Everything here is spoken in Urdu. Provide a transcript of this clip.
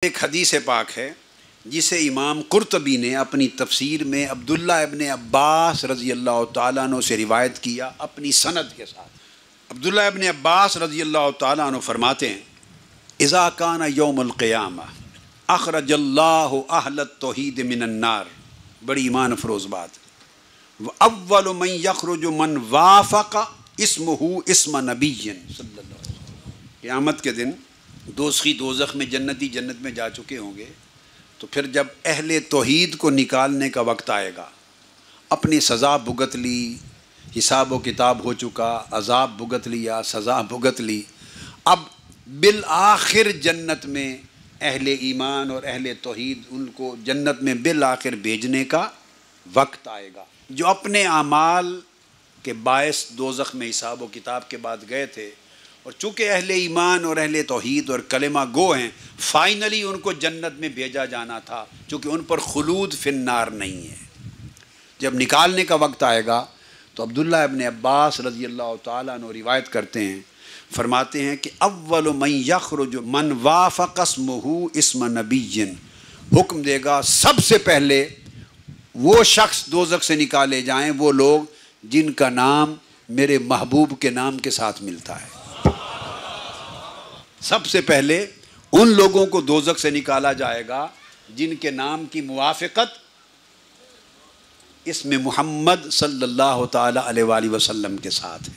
ایک حدیث پاک ہے جسے امام قرطبی نے اپنی تفسیر میں عبداللہ ابن عباس رضی اللہ تعالیٰ عنہ سے روایت کیا اپنی سند کے ساتھ۔ عبداللہ ابن عباس رضی اللہ تعالیٰ عنہ فرماتے ہیں اذا کان یوم القیامہ اخرج اللہ اہل التوحید من النار، بڑی ایمان افروز بات۔ اول من یخرج من وافق اسمہ اسم نبی صلی اللہ علیہ وسلم۔ قیامت کے دن دوزخی دوزخ میں، جنتی جنت میں جا چکے ہوں گے، تو پھر جب اہل توحید کو نکالنے کا وقت آئے گا، اپنی سزا بھگت لی، حساب و کتاب ہو چکا، عذاب بھگت لیا، سزا بھگت لی، اب بالآخر جنت میں اہل ایمان اور اہل توحید ان کو جنت میں بالآخر بھیجنے کا وقت آئے گا۔ جو اپنے اعمال کے باعث دوزخ میں حساب و کتاب کے بعد گئے تھے، اور چونکہ اہل ایمان اور اہل توحید اور کلمہ گو ہیں، فائنلی ان کو جنت میں بھیجا جانا تھا، چونکہ ان پر خلود فی النار نہیں ہے۔ جب نکالنے کا وقت آئے گا تو عبداللہ ابن عباس رضی اللہ تعالیٰ عنہ روایت کرتے ہیں، فرماتے ہیں کہ اول من یخرج من وافق اسمہ اسم نبی، حکم دے گا سب سے پہلے وہ شخص دوزخ سے نکالے جائیں وہ لوگ جن کا نام میرے محبوب کے نام کے ساتھ ملتا ہے۔ سب سے پہلے ان لوگوں کو دوزخ سے نکالا جائے گا جن کے نام کی موافقت اسم محمد صلی اللہ تعالی علیہ وآلہ وسلم کے ساتھ ہے۔